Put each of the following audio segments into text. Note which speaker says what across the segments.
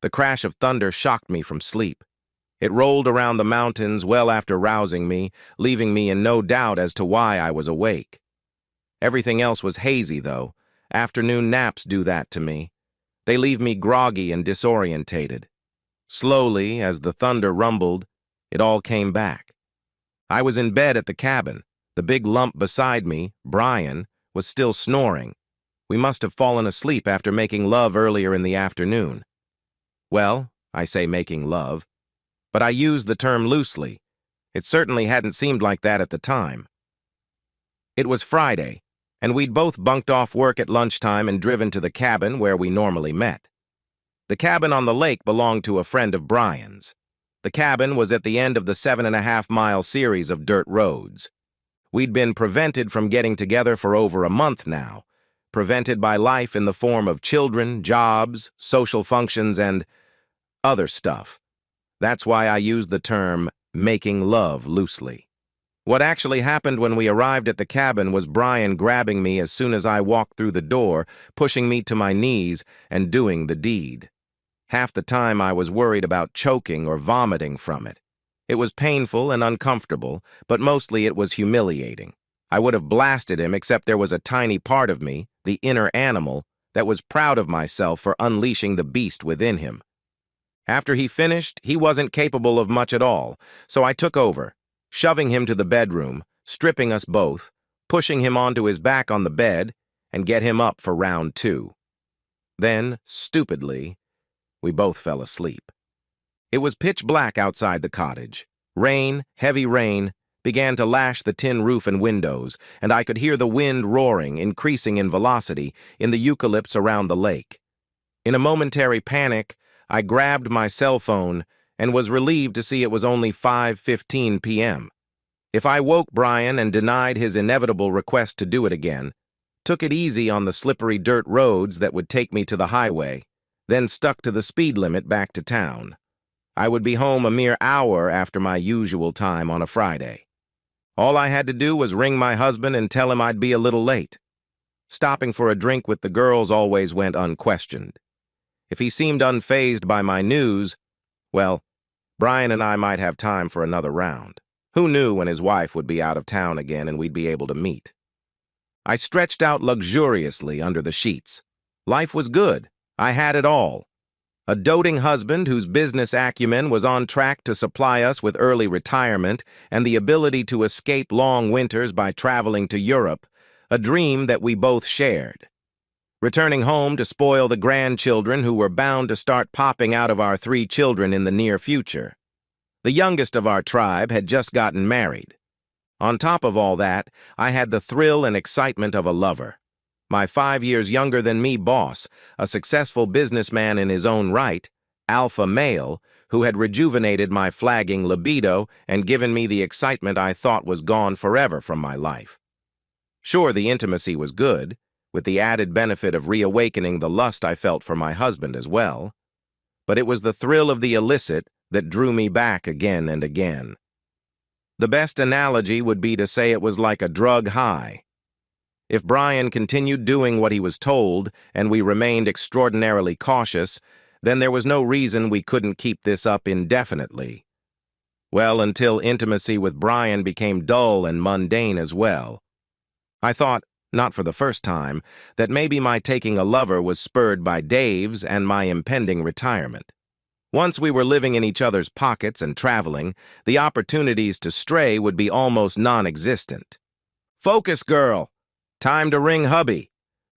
Speaker 1: The crash of thunder shocked me from sleep. It rolled around the mountains well after rousing me, leaving me in no doubt as to why I was awake. Everything else was hazy, though. Afternoon naps do that to me. They leave me groggy and disorientated. Slowly, as the thunder rumbled, it all came back. I was in bed at the cabin. The big lump beside me, Brian, was still snoring. We must have fallen asleep after making love earlier in the afternoon. Well, I say making love, but I use the term loosely. It certainly hadn't seemed like that at the time. It was Friday, and we'd both bunked off work at lunchtime and driven to the cabin where we normally met. The cabin on the lake belonged to a friend of Brian's. The cabin was at the end of the 7.5-mile series of dirt roads. We'd been prevented from getting together for over a month now, prevented by life in the form of children, jobs, social functions, and other stuff. That's why I use the term making love loosely. What actually happened when we arrived at the cabin was Brian grabbing me as soon as I walked through the door, pushing me to my knees, and doing the deed. Half the time I was worried about choking or vomiting from it. It was painful and uncomfortable, but mostly it was humiliating. I would have blasted him, except there was a tiny part of me, the inner animal, that was proud of myself for unleashing the beast within him. After he finished, he wasn't capable of much at all, so I took over, shoving him to the bedroom, stripping us both, pushing him onto his back on the bed, and get him up for round 2. Then, stupidly, we both fell asleep. It was pitch black outside the cottage. Rain, heavy rain, began to lash the tin roof and windows, and I could hear the wind roaring, increasing in velocity, in the eucalypts around the lake. In a momentary panic, I grabbed my cell phone and was relieved to see it was only 5:15 p.m. If I woke Brian and denied his inevitable request to do it again, took it easy on the slippery dirt roads that would take me to the highway, then stuck to the speed limit back to town, I would be home a mere hour after my usual time on a Friday. All I had to do was ring my husband and tell him I'd be a little late. Stopping for a drink with the girls always went unquestioned. If he seemed unfazed by my news, well, Brian and I might have time for another round. Who knew when his wife would be out of town again and we'd be able to meet? I stretched out luxuriously under the sheets. Life was good. I had it all. A doting husband whose business acumen was on track to supply us with early retirement and the ability to escape long winters by traveling to Europe, a dream that we both shared. Returning home to spoil the grandchildren who were bound to start popping out of our 3 children in the near future. The youngest of our tribe had just gotten married. On top of all that, I had the thrill and excitement of a lover. My 5 years younger than me boss, a successful businessman in his own right, alpha male, who had rejuvenated my flagging libido and given me the excitement I thought was gone forever from my life. Sure, the intimacy was good, with the added benefit of reawakening the lust I felt for my husband as well. But it was the thrill of the illicit that drew me back again and again. The best analogy would be to say it was like a drug high. If Brian continued doing what he was told and we remained extraordinarily cautious, then there was no reason we couldn't keep this up indefinitely. Well, until intimacy with Brian became dull and mundane as well. I thought, not for the first time, that maybe my taking a lover was spurred by Dave's and my impending retirement. Once we were living in each other's pockets and traveling, the opportunities to stray would be almost non-existent. "Focus, girl! Time to ring hubby."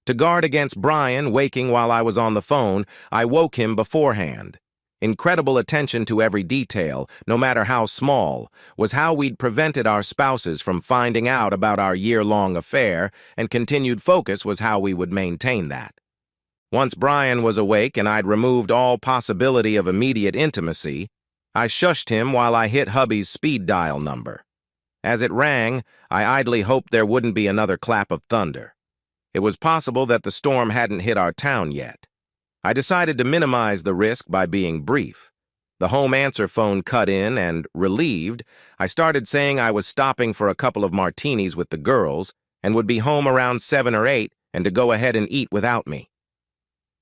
Speaker 1: To guard against Brian waking while I was on the phone, I woke him beforehand. Incredible attention to every detail, no matter how small, was how we'd prevented our spouses from finding out about our year-long affair, and continued focus was how we would maintain that. Once Brian was awake and I'd removed all possibility of immediate intimacy, I shushed him while I hit hubby's speed dial number. As it rang, I idly hoped there wouldn't be another clap of thunder. It was possible that the storm hadn't hit our town yet. I decided to minimize the risk by being brief. The home answer phone cut in and, relieved, I started saying I was stopping for a couple of martinis with the girls and would be home around 7 or 8 and to go ahead and eat without me.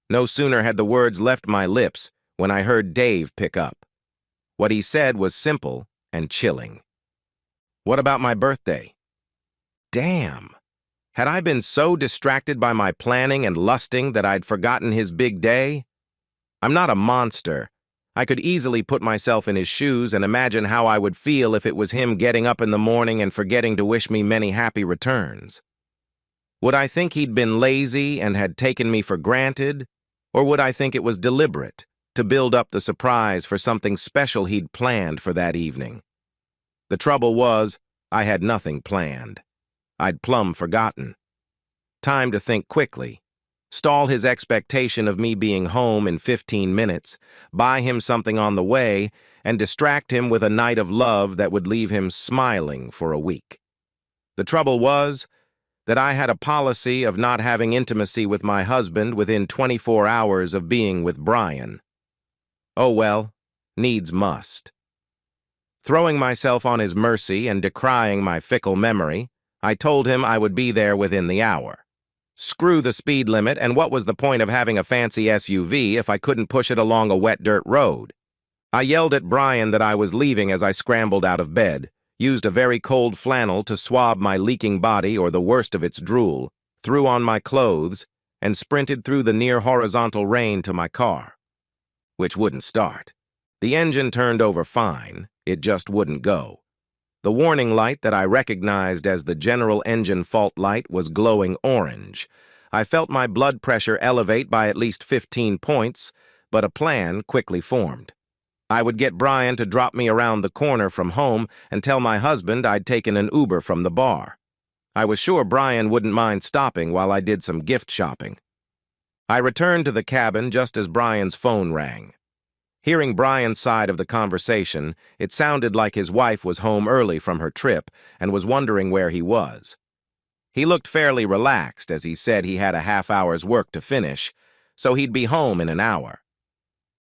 Speaker 1: No sooner had the words left my lips when I heard Dave pick up. What he said was simple and chilling. "What about my birthday?" Damn! Had I been so distracted by my planning and lusting that I'd forgotten his big day? I'm not a monster. I could easily put myself in his shoes and imagine how I would feel if it was him getting up in the morning and forgetting to wish me many happy returns. Would I think he'd been lazy and had taken me for granted? Or would I think it was deliberate, to build up the surprise for something special he'd planned for that evening? The trouble was, I had nothing planned. I'd plumb forgotten. Time to think quickly. Stall his expectation of me being home in 15 minutes, buy him something on the way, and distract him with a night of love that would leave him smiling for a week. The trouble was that I had a policy of not having intimacy with my husband within 24 hours of being with Brian. Oh well, needs must. Throwing myself on his mercy and decrying my fickle memory, I told him I would be there within the hour. Screw the speed limit, and what was the point of having a fancy SUV if I couldn't push it along a wet dirt road? I yelled at Brian that I was leaving as I scrambled out of bed, used a very cold flannel to swab my leaking body or the worst of its drool, threw on my clothes, and sprinted through the near-horizontal rain to my car. Which wouldn't start. The engine turned over fine, it just wouldn't go. The warning light that I recognized as the general engine fault light was glowing orange. I felt my blood pressure elevate by at least 15 points, but a plan quickly formed. I would get Brian to drop me around the corner from home and tell my husband I'd taken an Uber from the bar. I was sure Brian wouldn't mind stopping while I did some gift shopping. I returned to the cabin just as Brian's phone rang. Hearing Brian's side of the conversation, it sounded like his wife was home early from her trip and was wondering where he was. He looked fairly relaxed as he said he had a half-hour's work to finish, so he'd be home in an hour.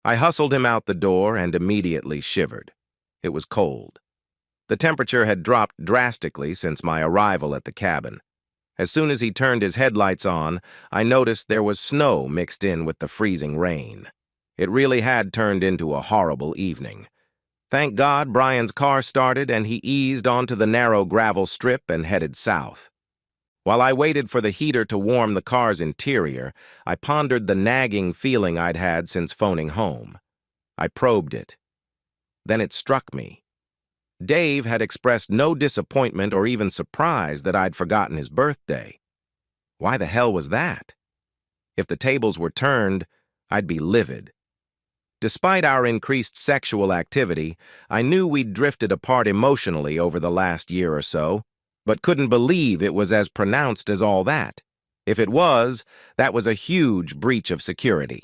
Speaker 1: I hustled him out the door and immediately shivered. It was cold. The temperature had dropped drastically since my arrival at the cabin. As soon as he turned his headlights on, I noticed there was snow mixed in with the freezing rain. It really had turned into a horrible evening. Thank God Brian's car started and he eased onto the narrow gravel strip and headed south. While I waited for the heater to warm the car's interior, I pondered the nagging feeling I'd had since phoning home. I probed it. Then it struck me. Dave had expressed no disappointment or even surprise that I'd forgotten his birthday. Why the hell was that? If the tables were turned, I'd be livid. Despite our increased sexual activity, I knew we'd drifted apart emotionally over the last year or so, but couldn't believe it was as pronounced as all that. If it was, that was a huge breach of security.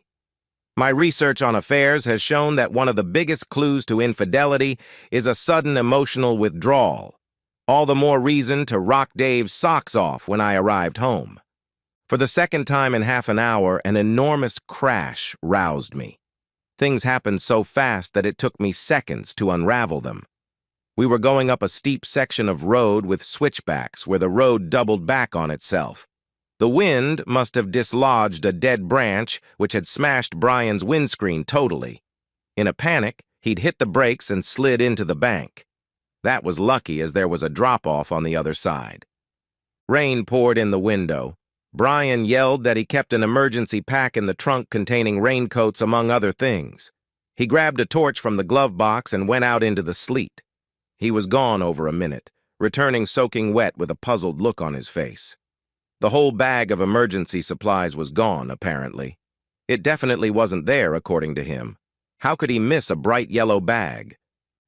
Speaker 1: My research on affairs has shown that one of the biggest clues to infidelity is a sudden emotional withdrawal. All the more reason to rock Dave's socks off when I arrived home. For the second time in half an hour, an enormous crash roused me. Things happened so fast that it took me seconds to unravel them. We were going up a steep section of road with switchbacks where the road doubled back on itself. The wind must have dislodged a dead branch which had smashed Brian's windscreen totally. In a panic, he'd hit the brakes and slid into the bank. That was lucky as there was a drop-off on the other side. Rain poured in the window. Brian yelled that he kept an emergency pack in the trunk containing raincoats among other things. He grabbed a torch from the glove box and went out into the sleet. He was gone over a minute, returning soaking wet with a puzzled look on his face. The whole bag of emergency supplies was gone, apparently. It definitely wasn't there, according to him. How could he miss a bright yellow bag?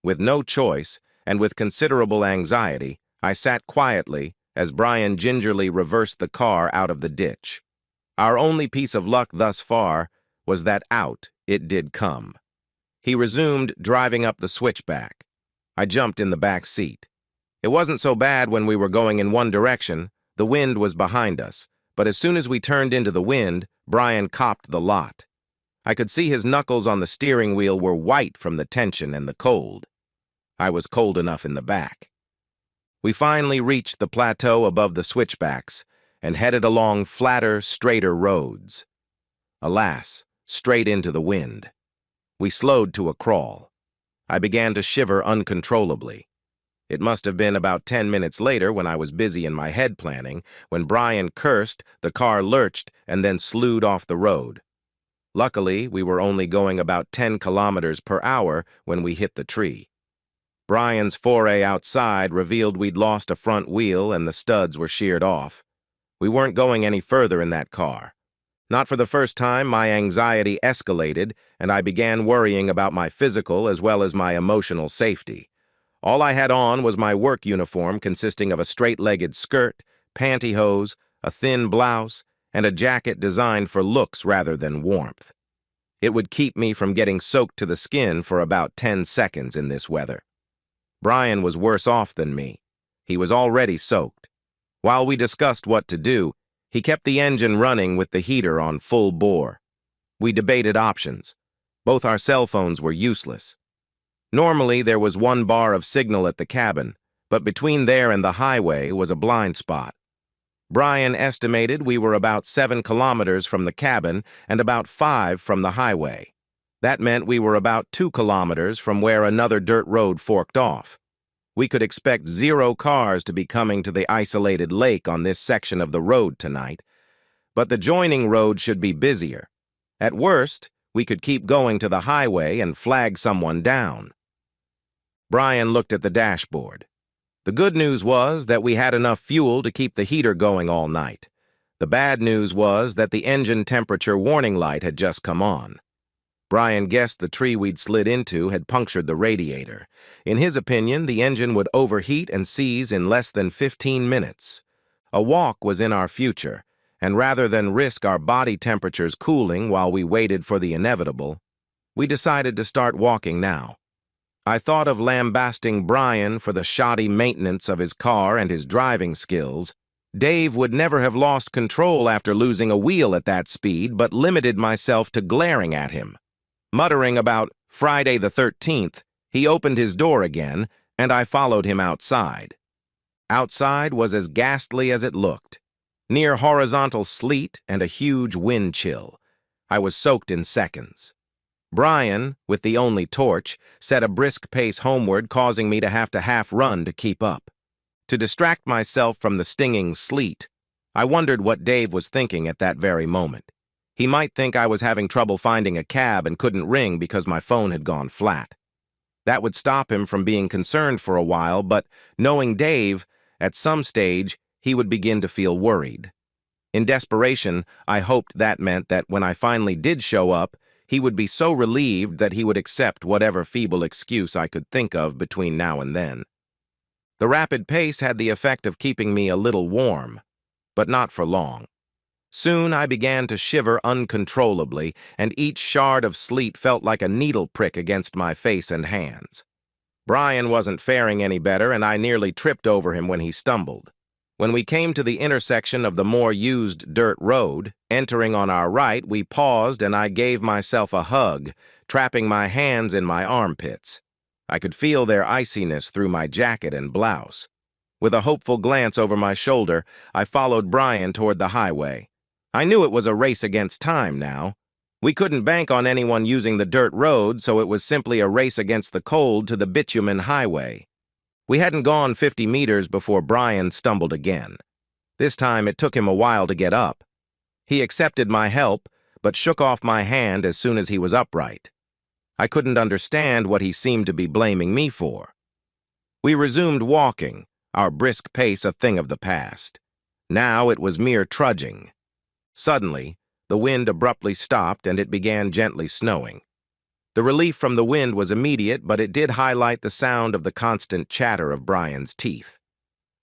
Speaker 1: With no choice, and with considerable anxiety, I sat quietly as Brian gingerly reversed the car out of the ditch. Our only piece of luck thus far was that out it did come. He resumed driving up the switchback. I jumped in the back seat. It wasn't so bad when we were going in one direction. The wind was behind us, but as soon as we turned into the wind, Brian copped the lot. I could see his knuckles on the steering wheel were white from the tension and the cold. I was cold enough in the back. We finally reached the plateau above the switchbacks and headed along flatter, straighter roads. Alas, straight into the wind. We slowed to a crawl. I began to shiver uncontrollably. It must have been about 10 minutes later when I was busy in my head planning, when Brian cursed, the car lurched, and then slewed off the road. Luckily, we were only going about 10 kilometers per hour when we hit the tree. Brian's foray outside revealed we'd lost a front wheel and the studs were sheared off. We weren't going any further in that car. Not for the first time, my anxiety escalated, and I began worrying about my physical as well as my emotional safety. All I had on was my work uniform consisting of a straight-legged skirt, pantyhose, a thin blouse, and a jacket designed for looks rather than warmth. It would keep me from getting soaked to the skin for about 10 seconds in this weather. Brian was worse off than me. He was already soaked. While we discussed what to do, he kept the engine running with the heater on full bore. We debated options. Both our cell phones were useless. Normally, there was 1 bar of signal at the cabin, but between there and the highway was a blind spot. Brian estimated we were about 7 kilometers from the cabin and about 5 from the highway. That meant we were about 2 kilometers from where another dirt road forked off. We could expect 0 cars to be coming to the isolated lake on this section of the road tonight, but the joining road should be busier. At worst, we could keep going to the highway and flag someone down. Brian looked at the dashboard. The good news was that we had enough fuel to keep the heater going all night. The bad news was that the engine temperature warning light had just come on. Brian guessed the tree we'd slid into had punctured the radiator. In his opinion, the engine would overheat and seize in less than 15 minutes. A walk was in our future, and rather than risk our body temperatures cooling while we waited for the inevitable, we decided to start walking now. I thought of lambasting Brian for the shoddy maintenance of his car and his driving skills. Dave would never have lost control after losing a wheel at that speed, but limited myself to glaring at him. Muttering about Friday the 13th, he opened his door again, and I followed him outside. Outside was as ghastly as it looked. Near horizontal sleet and a huge wind chill. I was soaked in seconds. Brian, with the only torch, set a brisk pace homeward, causing me to have to half-run to keep up. To distract myself from the stinging sleet, I wondered what Dave was thinking at that very moment. He might think I was having trouble finding a cab and couldn't ring because my phone had gone flat. That would stop him from being concerned for a while, but knowing Dave, at some stage, he would begin to feel worried. In desperation, I hoped that meant that when I finally did show up, he would be so relieved that he would accept whatever feeble excuse I could think of between now and then. The rapid pace had the effect of keeping me a little warm, but not for long. Soon I began to shiver uncontrollably, and each shard of sleet felt like a needle prick against my face and hands. Brian wasn't faring any better, and I nearly tripped over him when he stumbled. When we came to the intersection of the more used dirt road, entering on our right, we paused and I gave myself a hug, trapping my hands in my armpits. I could feel their iciness through my jacket and blouse. With a hopeful glance over my shoulder, I followed Brian toward the highway. I knew it was a race against time now. We couldn't bank on anyone using the dirt road, so it was simply a race against the cold to the bitumen highway. We hadn't gone 50 meters before Brian stumbled again. This time it took him a while to get up. He accepted my help, but shook off my hand as soon as he was upright. I couldn't understand what he seemed to be blaming me for. We resumed walking, our brisk pace a thing of the past. Now it was mere trudging. Suddenly, the wind abruptly stopped and it began gently snowing. The relief from the wind was immediate, but it did highlight the sound of the constant chatter of Brian's teeth.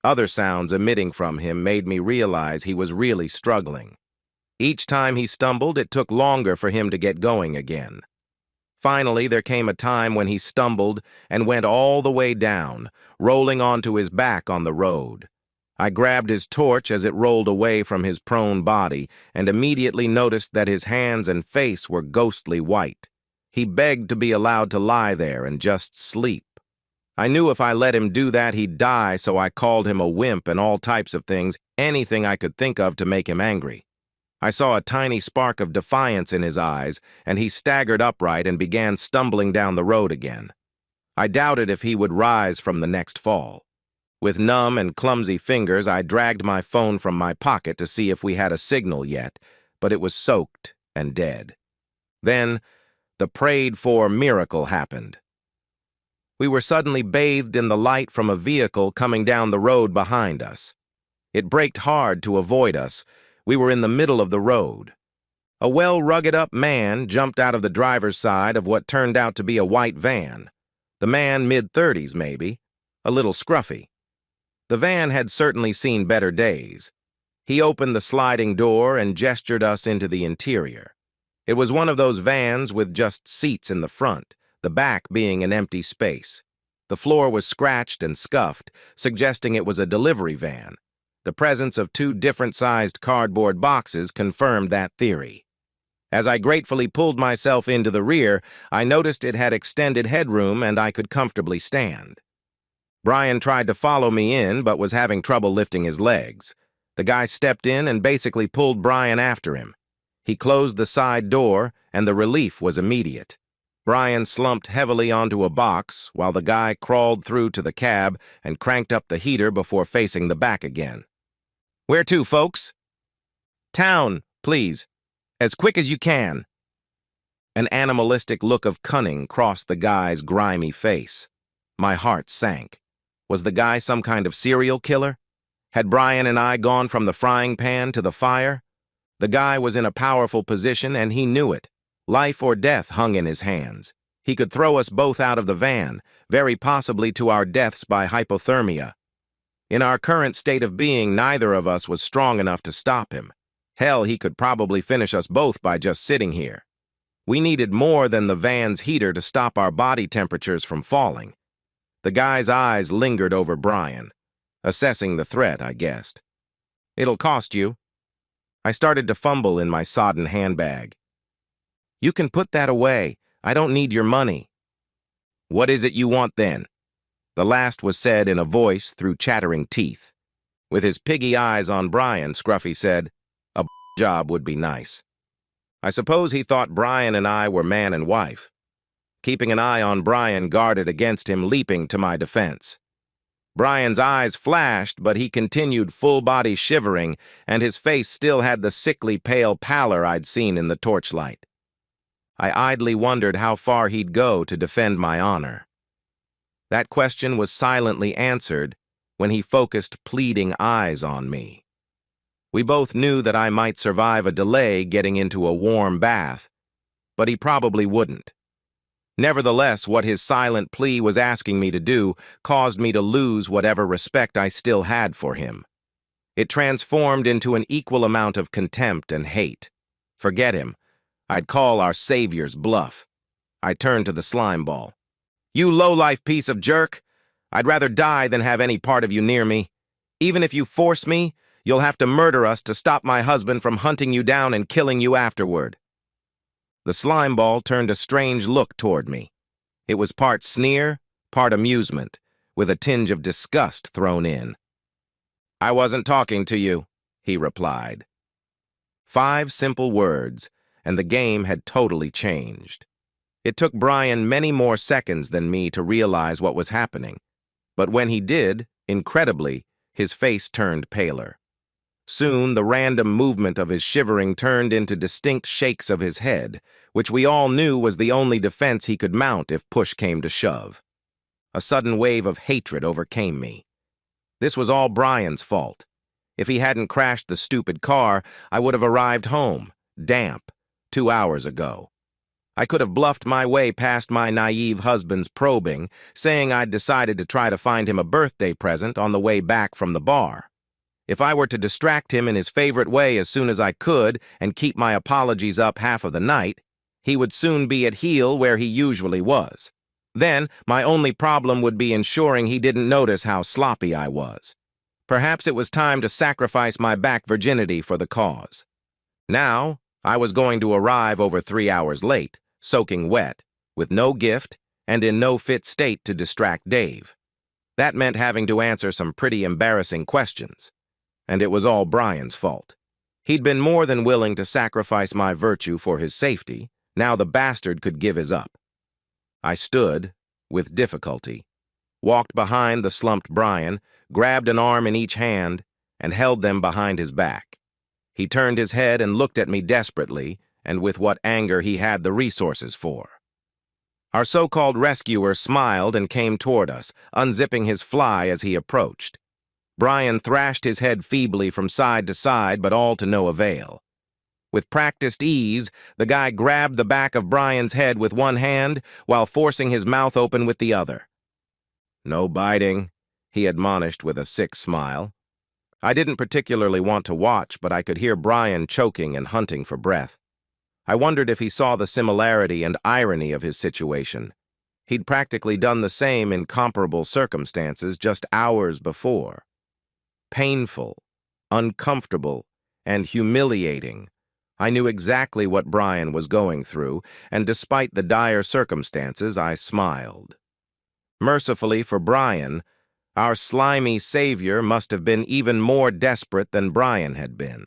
Speaker 1: Other sounds emitting from him made me realize he was really struggling. Each time he stumbled, it took longer for him to get going again. Finally, there came a time when he stumbled and went all the way down, rolling onto his back on the road. I grabbed his torch as it rolled away from his prone body and immediately noticed that his hands and face were ghostly white. He begged to be allowed to lie there and just sleep. I knew if I let him do that, he'd die, so I called him a wimp and all types of things, anything I could think of to make him angry. I saw a tiny spark of defiance in his eyes, and he staggered upright and began stumbling down the road again. I doubted if he would rise from the next fall. With numb and clumsy fingers, I dragged my phone from my pocket to see if we had a signal yet, but it was soaked and dead. Then, the prayed-for miracle happened. We were suddenly bathed in the light from a vehicle coming down the road behind us. It braked hard to avoid us. We were in the middle of the road. A well-rugged-up man jumped out of the driver's side of what turned out to be a white van. The man mid-30s, maybe, a little scruffy. The van had certainly seen better days. He opened the sliding door and gestured us into the interior. It was one of those vans with just seats in the front, the back being an empty space. The floor was scratched and scuffed, suggesting it was a delivery van. The presence of two different-sized cardboard boxes confirmed that theory. As I gratefully pulled myself into the rear, I noticed it had extended headroom and I could comfortably stand. Brian tried to follow me in, but was having trouble lifting his legs. The guy stepped in and basically pulled Brian after him. He closed the side door, and the relief was immediate. Brian slumped heavily onto a box, while the guy crawled through to the cab and cranked up the heater before facing the back again. "Where to, folks?" "Town, please. As quick as you can." An animalistic look of cunning crossed the guy's grimy face. My heart sank. Was the guy some kind of serial killer? Had Brian and I gone from the frying pan to the fire? The guy was in a powerful position, and he knew it. Life or death hung in his hands. He could throw us both out of the van, very possibly to our deaths by hypothermia. In our current state of being, neither of us was strong enough to stop him. Hell, he could probably finish us both by just sitting here. We needed more than the van's heater to stop our body temperatures from falling. The guy's eyes lingered over Brian. Assessing the threat, I guessed. "It'll cost you." I started to fumble in my sodden handbag. "You can put that away. I don't need your money." "What is it you want then?" The last was said in a voice through chattering teeth. With his piggy eyes on Brian, Scruffy said, "A job would be nice." I suppose he thought Brian and I were man and wife. Keeping an eye on Brian guarded against him leaping to my defense. Brian's eyes flashed, but he continued full-body shivering, and his face still had the sickly pale pallor I'd seen in the torchlight. I idly wondered how far he'd go to defend my honor. That question was silently answered when he focused pleading eyes on me. We both knew that I might survive a delay getting into a warm bath, but he probably wouldn't. Nevertheless, what his silent plea was asking me to do caused me to lose whatever respect I still had for him. It transformed into an equal amount of contempt and hate. Forget him. I'd call our savior's bluff. I turned to the slime ball. "You low-life piece of jerk! I'd rather die than have any part of you near me. Even if you force me, you'll have to murder us to stop my husband from hunting you down and killing you afterward." The slime ball turned a strange look toward me. It was part sneer, part amusement, with a tinge of disgust thrown in. "I wasn't talking to you," he replied. 5 simple words, and the game had totally changed. It took Brian many more seconds than me to realize what was happening, but when he did, incredibly, his face turned paler. Soon, the random movement of his shivering turned into distinct shakes of his head, which we all knew was the only defense he could mount if push came to shove. A sudden wave of hatred overcame me. This was all Brian's fault. If he hadn't crashed the stupid car, I would have arrived home, damp, 2 hours ago. I could have bluffed my way past my naive husband's probing, saying I'd decided to try to find him a birthday present on the way back from the bar. If I were to distract him in his favorite way as soon as I could and keep my apologies up half of the night, he would soon be at heel where he usually was. Then, my only problem would be ensuring he didn't notice how sloppy I was. Perhaps it was time to sacrifice my back virginity for the cause. Now, I was going to arrive over 3 hours late, soaking wet, with no gift, and in no fit state to distract Dave. That meant having to answer some pretty embarrassing questions. And it was all Brian's fault. He'd been more than willing to sacrifice my virtue for his safety. Now the bastard could give his up. I stood, with difficulty, walked behind the slumped Brian, grabbed an arm in each hand, and held them behind his back. He turned his head and looked at me desperately, and with what anger he had the resources for. Our so-called rescuer smiled and came toward us, unzipping his fly as he approached. Brian thrashed his head feebly from side to side, but all to no avail. With practiced ease, the guy grabbed the back of Brian's head with one hand while forcing his mouth open with the other. "No biting," he admonished with a sick smile. I didn't particularly want to watch, but I could hear Brian choking and hunting for breath. I wondered if he saw the similarity and irony of his situation. He'd practically done the same in comparable circumstances just hours before. Painful, uncomfortable, and humiliating. I knew exactly what Brian was going through, and despite the dire circumstances, I smiled. Mercifully for Brian, our slimy savior must have been even more desperate than Brian had been.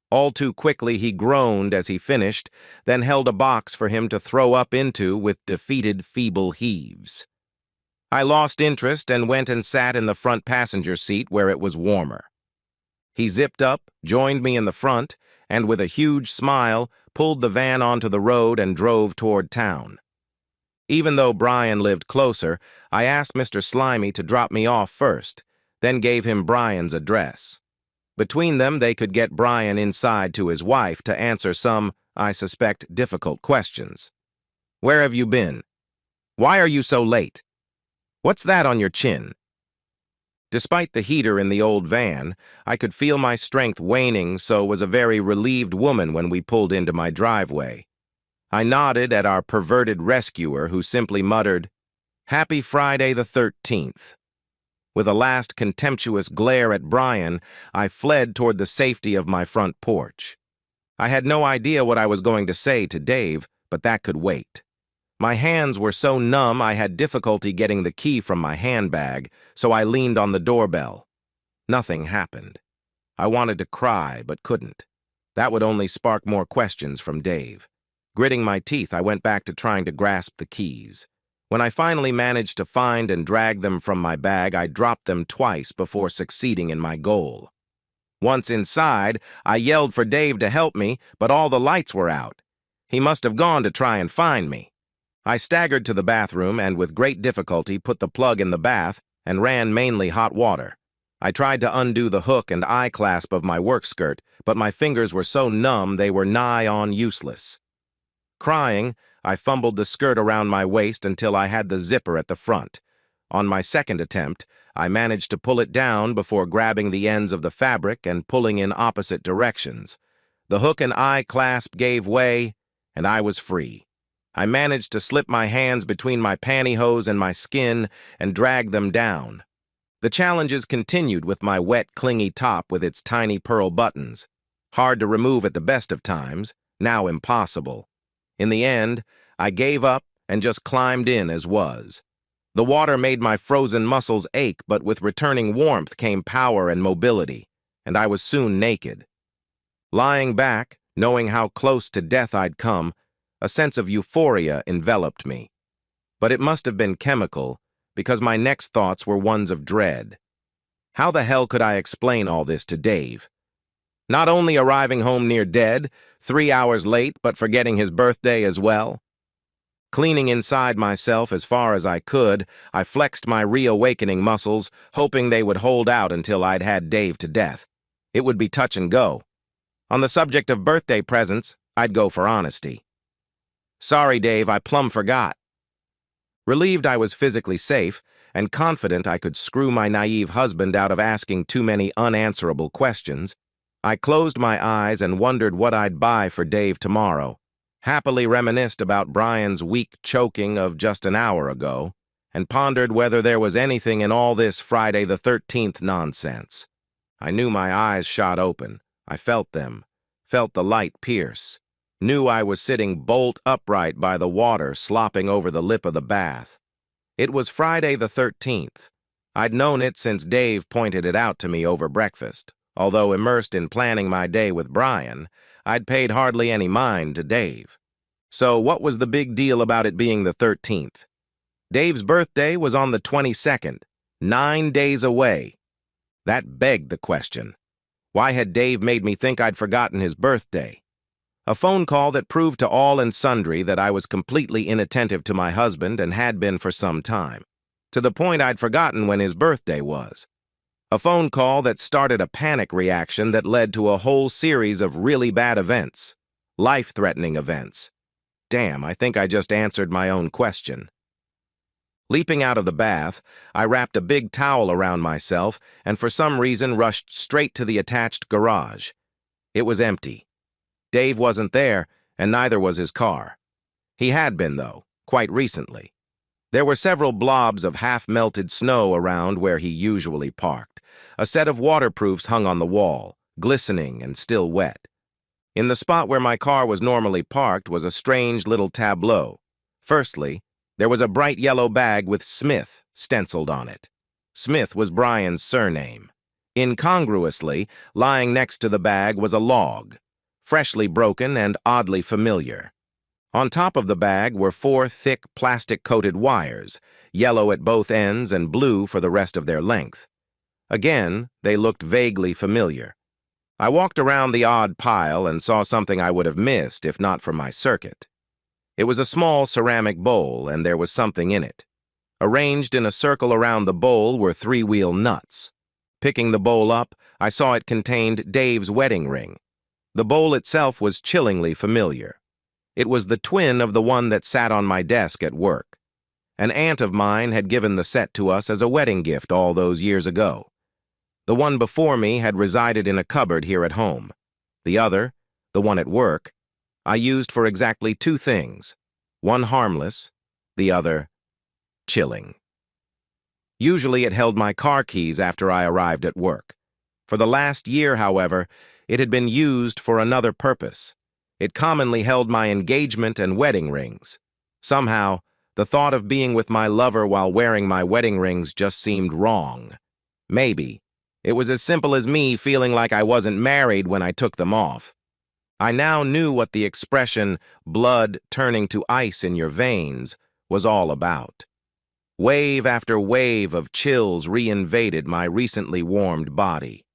Speaker 1: All too quickly he groaned as he finished, then held a box for him to throw up into with defeated, feeble heaves. I lost interest and went and sat in the front passenger seat where it was warmer. He zipped up, joined me in the front, and with a huge smile, pulled the van onto the road and drove toward town. Even though Brian lived closer, I asked Mr. Slimy to drop me off first, then gave him Brian's address. Between them, they could get Brian inside to his wife to answer some, I suspect, difficult questions. "Where have you been? Why are you so late? What's that on your chin?" Despite the heater in the old van, I could feel my strength waning, so was a very relieved woman when we pulled into my driveway. I nodded at our perverted rescuer, who simply muttered, "Happy Friday the 13th. With a last contemptuous glare at Brian, I fled toward the safety of my front porch. I had no idea what I was going to say to Dave, but that could wait. My hands were so numb I had difficulty getting the key from my handbag, so I leaned on the doorbell. Nothing happened. I wanted to cry, but couldn't. That would only spark more questions from Dave. Gritting my teeth, I went back to trying to grasp the keys. When I finally managed to find and drag them from my bag, I dropped them twice before succeeding in my goal. Once inside, I yelled for Dave to help me, but all the lights were out. He must have gone to try and find me. I staggered to the bathroom and with great difficulty put the plug in the bath and ran mainly hot water. I tried to undo the hook and eye clasp of my work skirt, but my fingers were so numb they were nigh on useless. Crying, I fumbled the skirt around my waist until I had the zipper at the front. On my second attempt, I managed to pull it down before grabbing the ends of the fabric and pulling in opposite directions. The hook and eye clasp gave way, and I was free. I managed to slip my hands between my pantyhose and my skin and drag them down. The challenges continued with my wet, clingy top with its tiny pearl buttons. Hard to remove at the best of times, now impossible. In the end, I gave up and just climbed in as was. The water made my frozen muscles ache, but with returning warmth came power and mobility, and I was soon naked. Lying back, knowing how close to death I'd come, a sense of euphoria enveloped me. But it must have been chemical, because my next thoughts were ones of dread. How the hell could I explain all this to Dave? Not only arriving home near dead, 3 hours late, but forgetting his birthday as well? Cleaning inside myself as far as I could, I flexed my reawakening muscles, hoping they would hold out until I'd had Dave to death. It would be touch and go. On the subject of birthday presents, I'd go for honesty. "Sorry, Dave, I plumb forgot." Relieved I was physically safe, and confident I could screw my naive husband out of asking too many unanswerable questions, I closed my eyes and wondered what I'd buy for Dave tomorrow, happily reminisced about Brian's weak choking of just an hour ago, and pondered whether there was anything in all this Friday the 13th nonsense. I knew my eyes shot open. I felt them, felt the light pierce. Knew I was sitting bolt upright by the water slopping over the lip of the bath. It was Friday the 13th. I'd known it since Dave pointed it out to me over breakfast. Although immersed in planning my day with Brian, I'd paid hardly any mind to Dave. So what was the big deal about it being the 13th? Dave's birthday was on the 22nd, 9 days away. That begged the question. Why had Dave made me think I'd forgotten his birthday? A phone call that proved to all and sundry that I was completely inattentive to my husband and had been for some time, to the point I'd forgotten when his birthday was. A phone call that started a panic reaction that led to a whole series of really bad events, life-threatening events. Damn, I think I just answered my own question. Leaping out of the bath, I wrapped a big towel around myself and for some reason rushed straight to the attached garage. It was empty. Dave wasn't there, and neither was his car. He had been, though, quite recently. There were several blobs of half-melted snow around where he usually parked. A set of waterproofs hung on the wall, glistening and still wet. In the spot where my car was normally parked was a strange little tableau. Firstly, there was a bright yellow bag with Smith stenciled on it. Smith was Brian's surname. Incongruously, lying next to the bag was a log, freshly broken and oddly familiar. On top of the bag were 4 thick plastic-coated wires, yellow at both ends and blue for the rest of their length. Again, they looked vaguely familiar. I walked around the odd pile and saw something I would have missed if not for my circuit. It was a small ceramic bowl, and there was something in it. Arranged in a circle around the bowl were 3-wheel nuts. Picking the bowl up, I saw it contained Dave's wedding ring. The bowl itself was chillingly familiar. It was the twin of the one that sat on my desk at work. An aunt of mine had given the set to us as a wedding gift all those years ago. The one before me had resided in a cupboard here at home. The other, the one at work, I used for exactly 2 things, one harmless, the other chilling. Usually it held my car keys after I arrived at work. For the last year, however, it had been used for another purpose. It commonly held my engagement and wedding rings. Somehow, the thought of being with my lover while wearing my wedding rings just seemed wrong. Maybe it was as simple as me feeling like I wasn't married when I took them off. I now knew what the expression, blood turning to ice in your veins, was all about. Wave after wave of chills reinvaded my recently warmed body.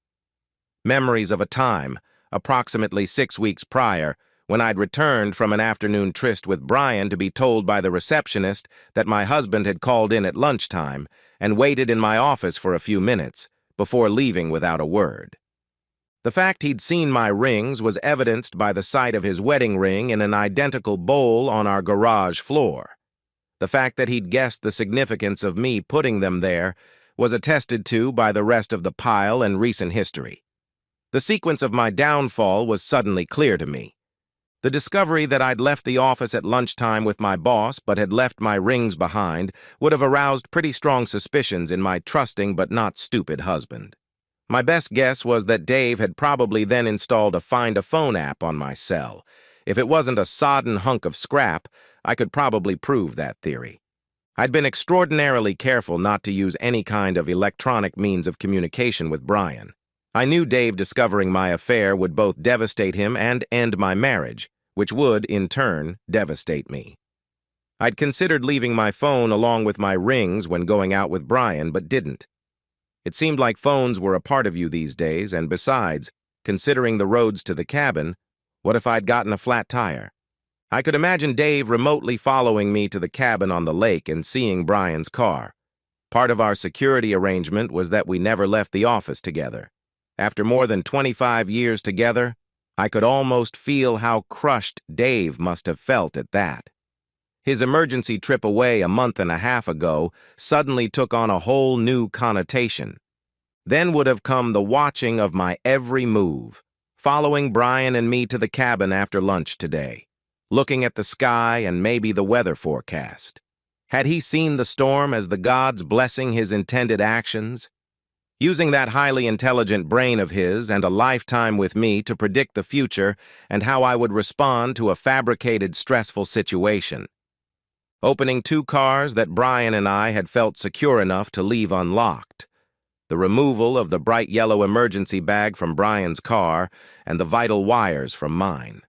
Speaker 1: Memories of a time, approximately 6 weeks prior, when I'd returned from an afternoon tryst with Brian to be told by the receptionist that my husband had called in at lunchtime and waited in my office for a few minutes before leaving without a word. The fact he'd seen my rings was evidenced by the sight of his wedding ring in an identical bowl on our garage floor. The fact that he'd guessed the significance of me putting them there was attested to by the rest of the pile and recent history. The sequence of my downfall was suddenly clear to me. The discovery that I'd left the office at lunchtime with my boss but had left my rings behind would have aroused pretty strong suspicions in my trusting but not stupid husband. My best guess was that Dave had probably then installed a Find a Phone app on my cell. If it wasn't a sodden hunk of scrap, I could probably prove that theory. I'd been extraordinarily careful not to use any kind of electronic means of communication with Brian. I knew Dave discovering my affair would both devastate him and end my marriage, which would, in turn, devastate me. I'd considered leaving my phone along with my rings when going out with Brian, but didn't. It seemed like phones were a part of you these days, and besides, considering the roads to the cabin, what if I'd gotten a flat tire? I could imagine Dave remotely following me to the cabin on the lake and seeing Brian's car. Part of our security arrangement was that we never left the office together. After more than 25 years together, I could almost feel how crushed Dave must have felt at that. His emergency trip away a month and a half ago suddenly took on a whole new connotation. Then would have come the watching of my every move, following Brian and me to the cabin after lunch today, looking at the sky and maybe the weather forecast. Had he seen the storm as the gods blessing his intended actions? Using that highly intelligent brain of his and a lifetime with me to predict the future and how I would respond to a fabricated, stressful situation. Opening 2 cars that Brian and I had felt secure enough to leave unlocked. the removal of the bright yellow emergency bag from Brian's car, and the vital wires from mine.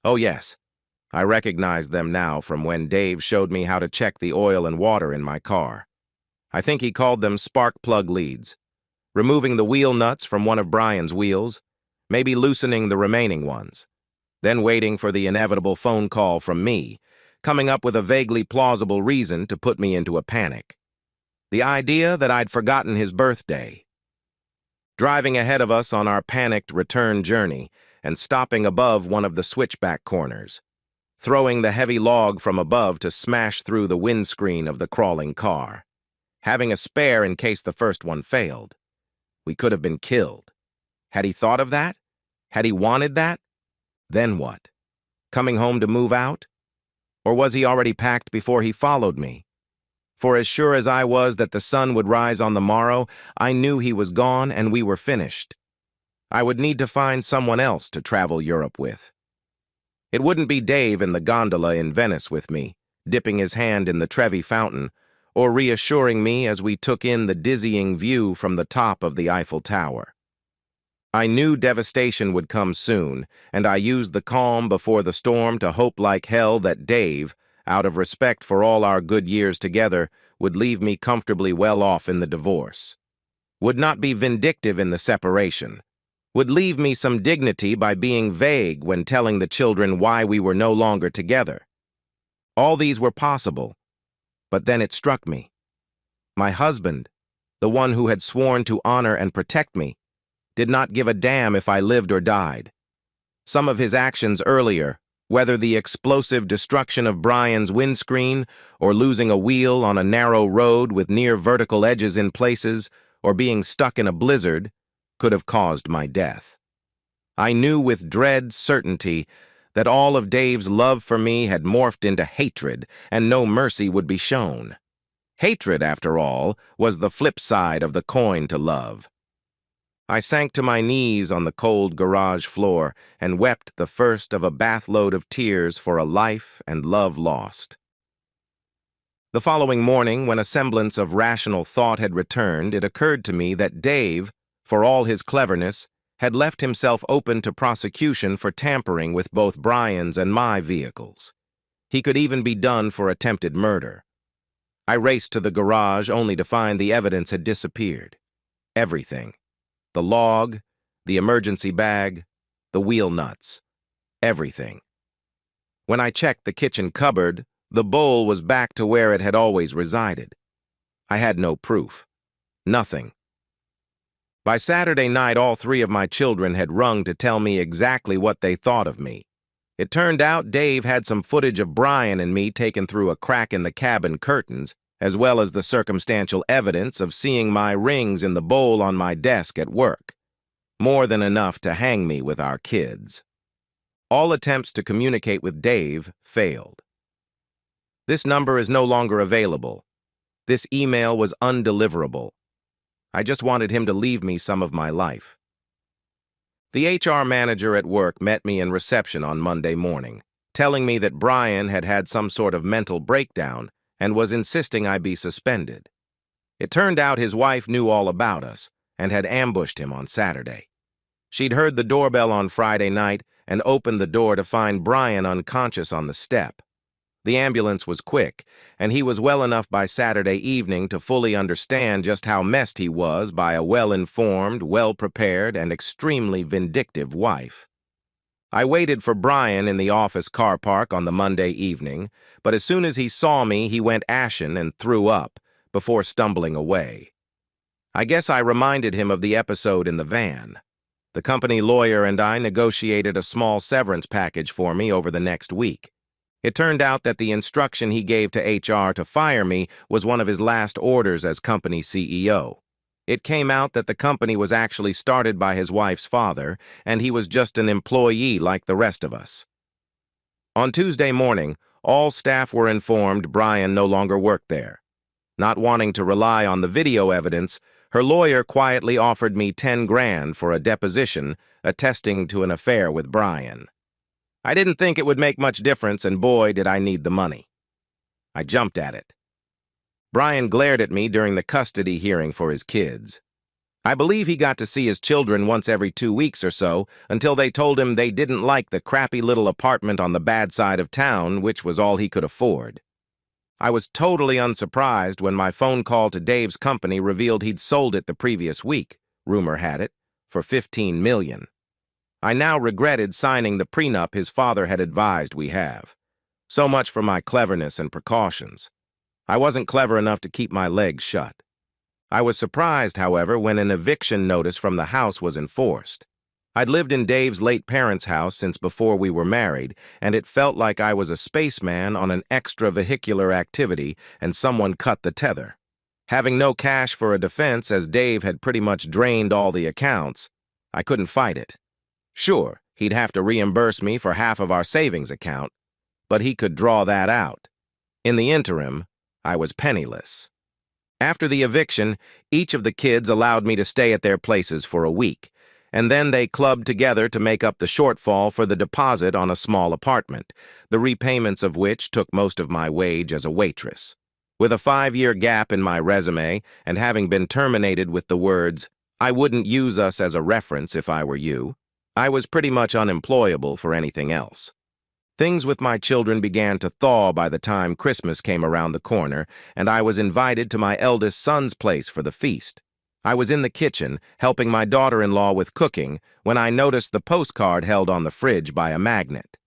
Speaker 1: Oh yes, I recognize them now from when Dave showed me how to check the oil and water in my car. I think he called them spark plug leads. Removing the wheel nuts from one of Brian's wheels, maybe loosening the remaining ones, then waiting for the inevitable phone call from me, coming up with a vaguely plausible reason to put me into a panic. The idea that I'd forgotten his birthday. Driving ahead of us on our panicked return journey and stopping above one of the switchback corners, throwing the heavy log from above to smash through the windscreen of the crawling car, having a spare in case the first one failed. We could have been killed. Had he thought of that? Had he wanted that? Then what? Coming home to move out? Or was he already packed before he followed me? For as sure as I was that the sun would rise on the morrow, I knew he was gone and we were finished. I would need to find someone else to travel Europe with. It wouldn't be Dave in the gondola in Venice with me, dipping his hand in the Trevi fountain, or reassuring me as we took in the dizzying view from the top of the Eiffel Tower. I knew devastation would come soon, and I used the calm before the storm to hope like hell that Dave, out of respect for all our good years together, would leave me comfortably well off in the divorce. Would not be vindictive in the separation. Would leave me some dignity by being vague when telling the children why we were no longer together. All these were possible. But then it struck me. My husband, the one who had sworn to honor and protect me, did not give a damn if I lived or died. Some of his actions earlier, whether the explosive destruction of Brian's windscreen, or losing a wheel on a narrow road with near vertical edges in places, or being stuck in a blizzard, could have caused my death. I knew with dread certainty that all of Dave's love for me had morphed into hatred, and no mercy would be shown. Hatred, after all, was the flip side of the coin to love. I sank to my knees on the cold garage floor and wept the first of a bathload of tears for a life and love lost. The following morning, when a semblance of rational thought had returned, it occurred to me that Dave, for all his cleverness, had left himself open to prosecution for tampering with both Brian's and my vehicles. He could even be done for attempted murder. I raced to the garage only to find the evidence had disappeared. Everything. The log, the emergency bag, the wheel nuts. Everything. When I checked the kitchen cupboard, the bowl was back to where it had always resided. I had no proof. Nothing. By Saturday night, all three of my children had rung to tell me exactly what they thought of me. It turned out Dave had some footage of Brian and me taken through a crack in the cabin curtains, as well as the circumstantial evidence of seeing my rings in the bowl on my desk at work. More than enough to hang me with our kids. All attempts to communicate with Dave failed. This number is no longer available. This email was undeliverable. I just wanted him to leave me some of my life. The HR manager at work met me in reception on Monday morning, telling me that Brian had had some sort of mental breakdown and was insisting I be suspended. It turned out his wife knew all about us and had ambushed him on Saturday. She'd heard the doorbell on Friday night and opened the door to find Brian unconscious on the step. The ambulance was quick, and he was well enough by Saturday evening to fully understand just how messed he was by a well-informed, well-prepared, and extremely vindictive wife. I waited for Brian in the office car park on the Monday evening, but as soon as he saw me, he went ashen and threw up, before stumbling away. I guess I reminded him of the episode in the van. The company lawyer and I negotiated a small severance package for me over the next week. It turned out that the instruction he gave to HR to fire me was one of his last orders as company CEO. It came out that the company was actually started by his wife's father, and he was just an employee like the rest of us. On Tuesday morning, all staff were informed Brian no longer worked there. Not wanting to rely on the video evidence, her lawyer quietly offered me 10 grand for a deposition attesting to an affair with Brian. I didn't think it would make much difference, and boy, did I need the money. I jumped at it. Brian glared at me during the custody hearing for his kids. I believe he got to see his children once every 2 weeks or so until they told him they didn't like the crappy little apartment on the bad side of town, which was all he could afford. I was totally unsurprised when my phone call to Dave's company revealed he'd sold it the previous week, rumor had it, for $15 million. I now regretted signing the prenup his father had advised we have. So much for my cleverness and precautions. I wasn't clever enough to keep my legs shut. I was surprised, however, when an eviction notice from the house was enforced. I'd lived in Dave's late parents' house since before we were married, and it felt like I was a spaceman on an extravehicular activity and someone cut the tether. Having no cash for a defense, as Dave had pretty much drained all the accounts, I couldn't fight it. Sure, he'd have to reimburse me for half of our savings account, but he could draw that out. In the interim, I was penniless. After the eviction, each of the kids allowed me to stay at their places for a week, and then they clubbed together to make up the shortfall for the deposit on a small apartment, the repayments of which took most of my wage as a waitress. With a 5-year gap in my resume and having been terminated with the words, "I wouldn't use us as a reference if I were you," I was pretty much unemployable for anything else. Things with my children began to thaw by the time Christmas came around the corner, and I was invited to my eldest son's place for the feast. I was in the kitchen, helping my daughter-in-law with cooking, when I noticed the postcard held on the fridge by a magnet.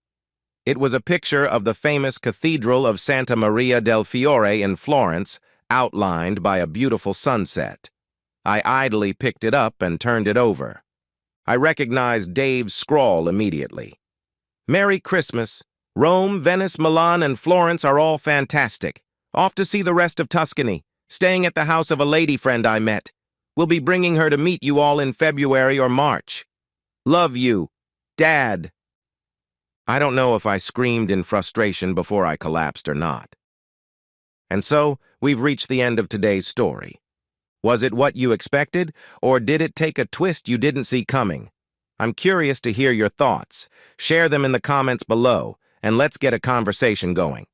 Speaker 1: It was a picture of the famous Cathedral of Santa Maria del Fiore in Florence, outlined by a beautiful sunset. I idly picked it up and turned it over. I recognized Dave's scrawl immediately. "Merry Christmas. Rome, Venice, Milan, and Florence are all fantastic. Off to see the rest of Tuscany, staying at the house of a lady friend I met. We'll be bringing her to meet you all in February or March. Love you, Dad." I don't know if I screamed in frustration before I collapsed or not. And so, we've reached the end of today's story. Was it what you expected, or did it take a twist you didn't see coming? I'm curious to hear your thoughts. Share them in the comments below, and let's get a conversation going.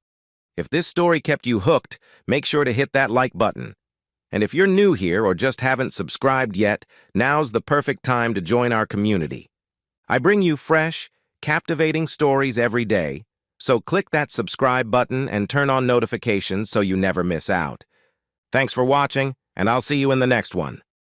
Speaker 1: If this story kept you hooked, make sure to hit that like button. And if you're new here or just haven't subscribed yet, now's the perfect time to join our community. I bring you fresh, captivating stories every day, so click that subscribe button and turn on notifications so you never miss out. Thanks for watching, and I'll see you in the next one.